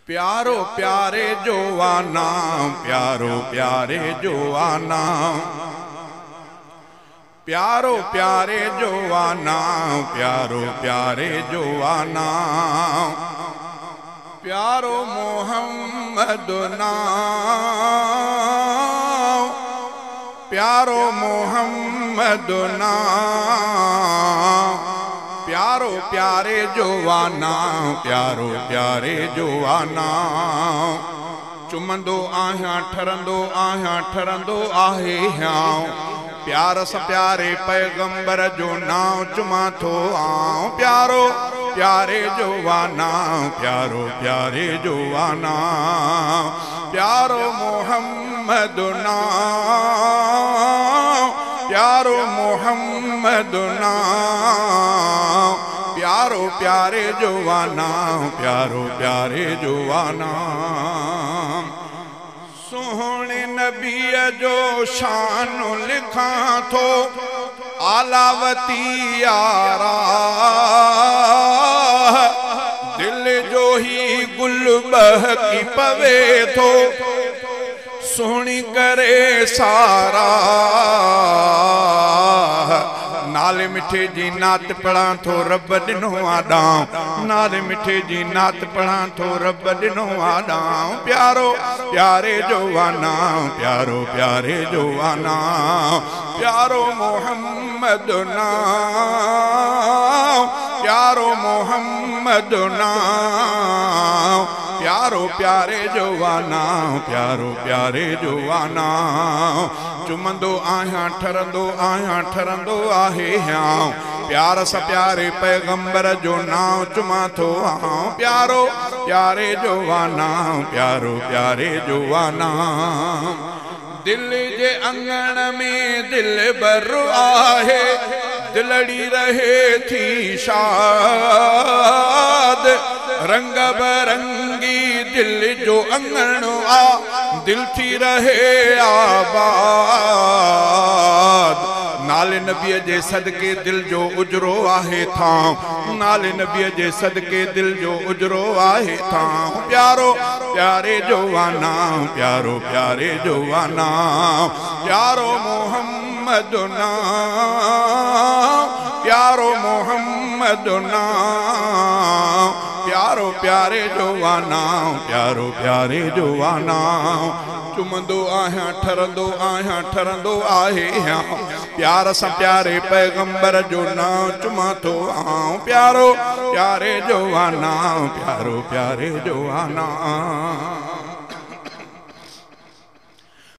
प्यारो प्यारे जोवाना, प्यारो प्यारे जोवाना, प्यारो प्यारे जोवाना, प्यारो प्यारे जोवाना, प्यारो मोहम्मद नाम, प्यारो मोहम्मद नाम, प्यारो प्यारे जोवाना, प्यारो प्यारे जोवाना, चुमंदो आहियां ठरंदो आहियां ठरंदो आहे ह्यां, प्यार स प्यारे पैगंबर जो नाम चुमा थो आऊं, प्यारो प्यारे जोवाना, प्यारो प्यारे जोवाना, प्यारो मोहम्मद नाम, प्यारो मोहम्मद नाम, प्यारो प्यारे जोवाना, प्यारो प्यारे जोवाना, सोहणे नबी जो शान लिखा थो आलावती यारा, दिल जो ही गुल बहकी पवे थो सुनी करे सारा, नाले मिठे जी नात पढ़ा थो रब दिनो आडां, नाले मिठे जी नात पढ़ा थो रब दिनो आडां, प्यारो प्यारे जोवाना, प्यारो प्यारे जोवाना, प्यारो मोहम्मद नाम, प्यारो मोहम्मद नाम, प्यारो प्यारे जोवाना, प्यारो प्यारे जोवाना, चुमंदो आहियां ठरंदो आहियां ठरंदो आहे ह्यां, प्यार स प्यारे पैगंबर जो नाम चुमा थो आऊं, प्यारो प्यारे जोवाना, प्यारो प्यारे जोवाना, दिल जे अंगण में दिल बर आहे, दिलड़ी रहे थी शाद, रंग बरंगी दिल जो अंगण आ, दिल थी रहे आबाद, नाले नबी जे सदके दिल जो उजरो आहे था, नाले नबी जे सदके दिल जो उजरो आहे था, प्यारो प्यारे जोवाना, प्यारो प्यारे जोवाना, प्यारो मोहम्मद नाम, प्यारो मोहम्मद नाम, प्यारो प्यारे जोवाना, प्यारो प्यारे जोवाना, चुमंदो आहियां ठरंदो आहे ह्यां, प्यार स प्यारे पैगंबर जो नाम चुमा थो आऊं, प्यारो प्यारे जोवाना, प्यारो प्यारे जोवाना,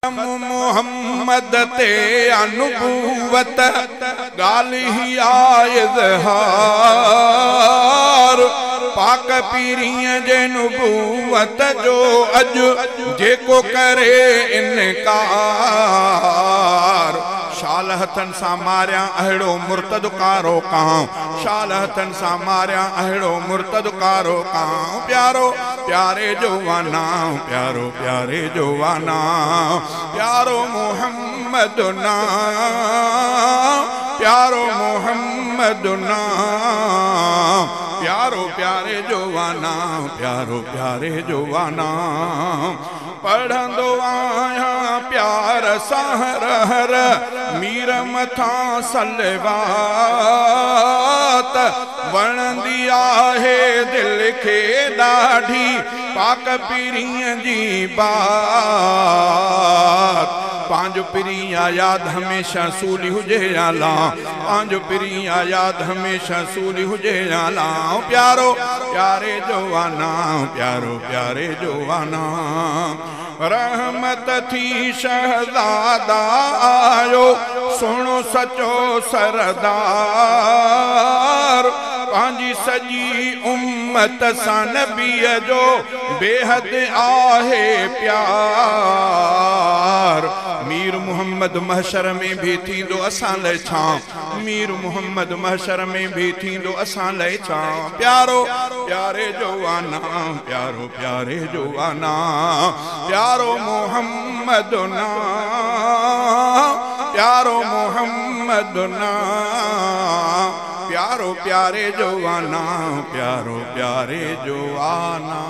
मोहम्मद ते अनुभूवत गाली ही इज़हार, पाक पीरीअ जे नुबूवत जो अजु जेको करे इनकार, शाल हथन सा मारिया अहिड़ो मुर्तद कारो कां, शाल हथन सा मारिया अहिड़ो मुर्तद कारो कां, प्यारो प्यारे जोवाना, प्यारो प्यारे जोवाना, प्यारो मोहम्मद नाम, प्यारो मोहम्मद नाम, प्यारो प्यारे जोवाना, प्यारो प्यारे जोवाना, पढ़ंदो आहियां प्यार सां हर मीर मथां सलवात, वणंदी आहे दिल खे ॾाढी पाक पीरीअ जी बात, पांजो पिरिया याद हमेशा सूली हुजे आला, पांजो पिरिया याद हमेशा सूली हुजे आला, प्यारो प्यारे जोवाना, प्यारो प्यारे जोवाना, रहमत थी शहजादा आयो सुनो सचो सरदार, पांजी सजी उम्मत सां नबीअ जो बेहद आहे प्यार, मीर मुहम्मद महशर में भी थींदो असां लाइ छा, मीर मुहम्मद महशर में भी थींदो असां लाइ छा, प्यारो प्यारे जोवाना, प्यारो प्यारे जोवाना, प्यारो मोहम्मद नाम, प्यारो मोहम्मद नाम, प्यारो प्यारे जोवाना, प्यारो प्यारे जोवाना।